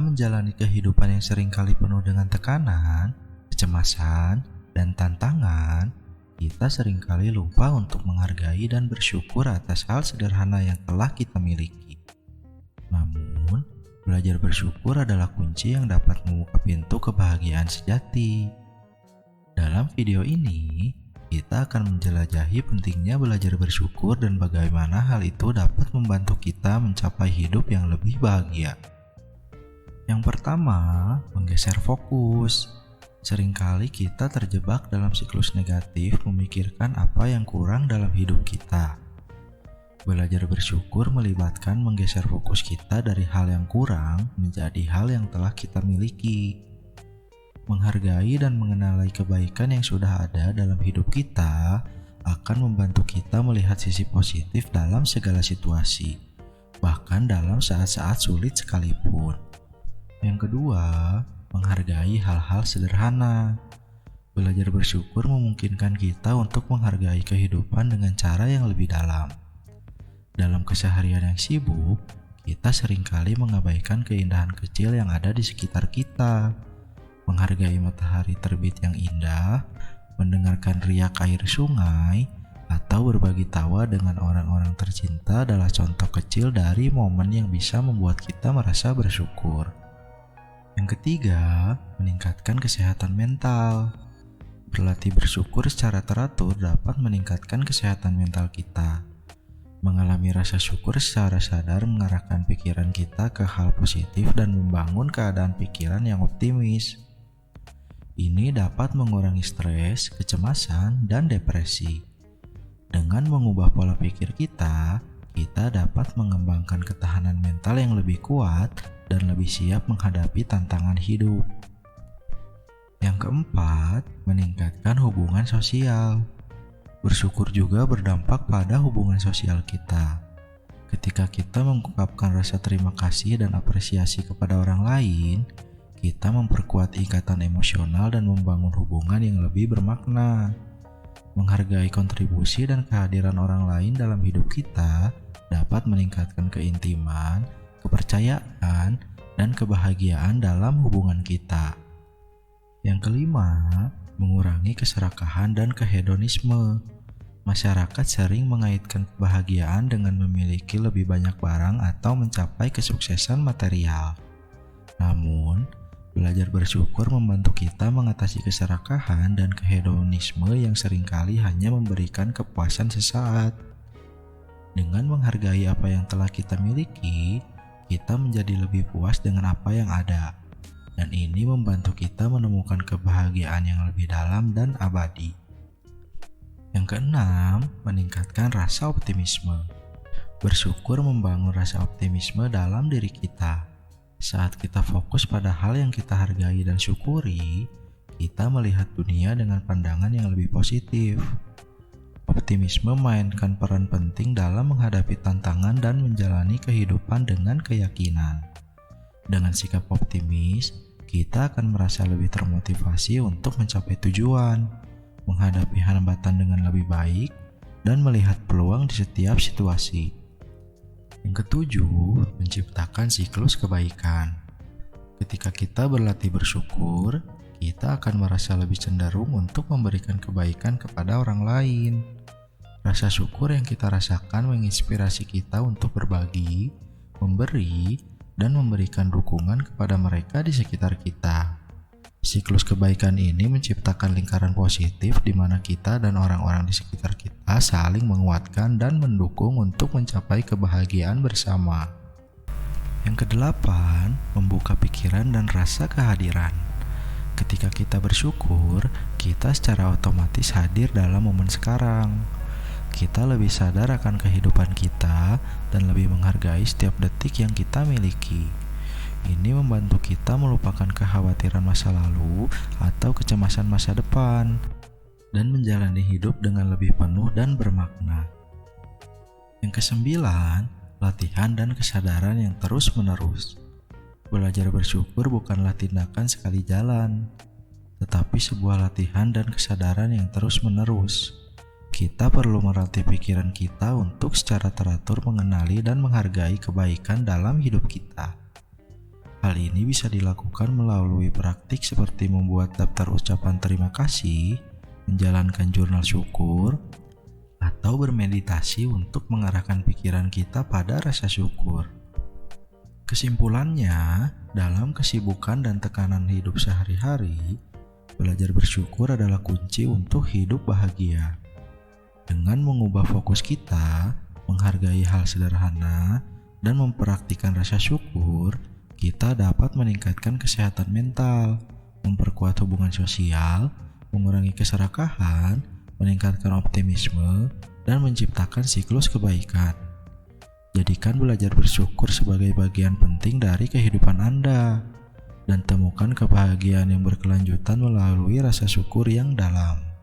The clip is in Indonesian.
Dalam menjalani kehidupan yang seringkali penuh dengan tekanan, kecemasan, dan tantangan, kita seringkali lupa untuk menghargai dan bersyukur atas hal sederhana yang telah kita miliki. Namun, belajar bersyukur adalah kunci yang dapat membuka pintu kebahagiaan sejati. Dalam video ini, kita akan menjelajahi pentingnya belajar bersyukur dan bagaimana hal itu dapat membantu kita mencapai hidup yang lebih bahagia. Yang pertama, menggeser fokus. Seringkali kita terjebak dalam siklus negatif memikirkan apa yang kurang dalam hidup kita. Belajar bersyukur melibatkan menggeser fokus kita dari hal yang kurang menjadi hal yang telah kita miliki. Menghargai dan mengenali kebaikan yang sudah ada dalam hidup kita akan membantu kita melihat sisi positif dalam segala situasi, bahkan dalam saat-saat sulit sekalipun. Yang kedua, menghargai hal-hal sederhana. Belajar bersyukur memungkinkan kita untuk menghargai kehidupan dengan cara yang lebih dalam. Dalam keseharian yang sibuk, kita seringkali mengabaikan keindahan kecil yang ada di sekitar kita. Menghargai matahari terbit yang indah, mendengarkan riak air sungai, atau berbagi tawa dengan orang-orang tercinta adalah contoh kecil dari momen yang bisa membuat kita merasa bersyukur. Yang ketiga, meningkatkan kesehatan mental. Berlatih bersyukur secara teratur dapat meningkatkan kesehatan mental kita. Mengalami rasa syukur secara sadar mengarahkan pikiran kita ke hal positif dan membangun keadaan pikiran yang optimis. Ini dapat mengurangi stres, kecemasan, dan depresi. Dengan mengubah pola pikir kita dapat mengembangkan ketahanan mental yang lebih kuat dan lebih siap menghadapi tantangan hidup. Yang keempat, meningkatkan hubungan sosial. Bersyukur juga berdampak pada hubungan sosial kita. Ketika kita mengungkapkan rasa terima kasih dan apresiasi kepada orang lain, kita memperkuat ikatan emosional dan membangun hubungan yang lebih bermakna. Menghargai kontribusi dan kehadiran orang lain dalam hidup kita dapat meningkatkan keintiman, kepercayaan, dan kebahagiaan dalam hubungan kita. Yang kelima, mengurangi keserakahan dan kehedonisme. Masyarakat sering mengaitkan kebahagiaan dengan memiliki lebih banyak barang atau mencapai kesuksesan material. Namun, belajar bersyukur membantu kita mengatasi keserakahan dan kehedonisme yang seringkali hanya memberikan kepuasan sesaat. Dengan menghargai apa yang telah kita miliki, kita menjadi lebih puas dengan apa yang ada. Dan ini membantu kita menemukan kebahagiaan yang lebih dalam dan abadi. Yang keenam, meningkatkan rasa optimisme. Bersyukur membangun rasa optimisme dalam diri kita. Saat kita fokus pada hal yang kita hargai dan syukuri, kita melihat dunia dengan pandangan yang lebih positif. Optimisme memainkan peran penting dalam menghadapi tantangan dan menjalani kehidupan dengan keyakinan. Dengan sikap optimis, kita akan merasa lebih termotivasi untuk mencapai tujuan, menghadapi hambatan dengan lebih baik, dan melihat peluang di setiap situasi. Yang ketujuh, menciptakan siklus kebaikan. Ketika kita berlatih bersyukur, kita akan merasa lebih cenderung untuk memberikan kebaikan kepada orang lain. Rasa syukur yang kita rasakan menginspirasi kita untuk berbagi, memberi, dan memberikan dukungan kepada mereka di sekitar kita. Siklus kebaikan ini menciptakan lingkaran positif di mana kita dan orang-orang di sekitar kita saling menguatkan dan mendukung untuk mencapai kebahagiaan bersama. Yang kedelapan, membuka pikiran dan rasa kehadiran. Ketika kita bersyukur, kita secara otomatis hadir dalam momen sekarang. Kita lebih sadar akan kehidupan kita dan lebih menghargai setiap detik yang kita miliki. Ini membantu kita melupakan kekhawatiran masa lalu atau kecemasan masa depan dan menjalani hidup dengan lebih penuh dan bermakna. Yang kesembilan, latihan dan kesadaran yang terus-menerus. Belajar bersyukur bukanlah tindakan sekali jalan, tetapi sebuah latihan dan kesadaran yang terus-menerus. Kita perlu melatih pikiran kita untuk secara teratur mengenali dan menghargai kebaikan dalam hidup kita. Hal ini bisa dilakukan melalui praktik seperti membuat daftar ucapan terima kasih, menjalankan jurnal syukur, atau bermeditasi untuk mengarahkan pikiran kita pada rasa syukur. Kesimpulannya, dalam kesibukan dan tekanan hidup sehari-hari, belajar bersyukur adalah kunci untuk hidup bahagia. Dengan mengubah fokus kita, menghargai hal sederhana, dan mempraktikkan rasa syukur, kita dapat meningkatkan kesehatan mental, memperkuat hubungan sosial, mengurangi keserakahan, meningkatkan optimisme, dan menciptakan siklus kebaikan. Jadikan belajar bersyukur sebagai bagian penting dari kehidupan Anda, dan temukan kebahagiaan yang berkelanjutan melalui rasa syukur yang dalam.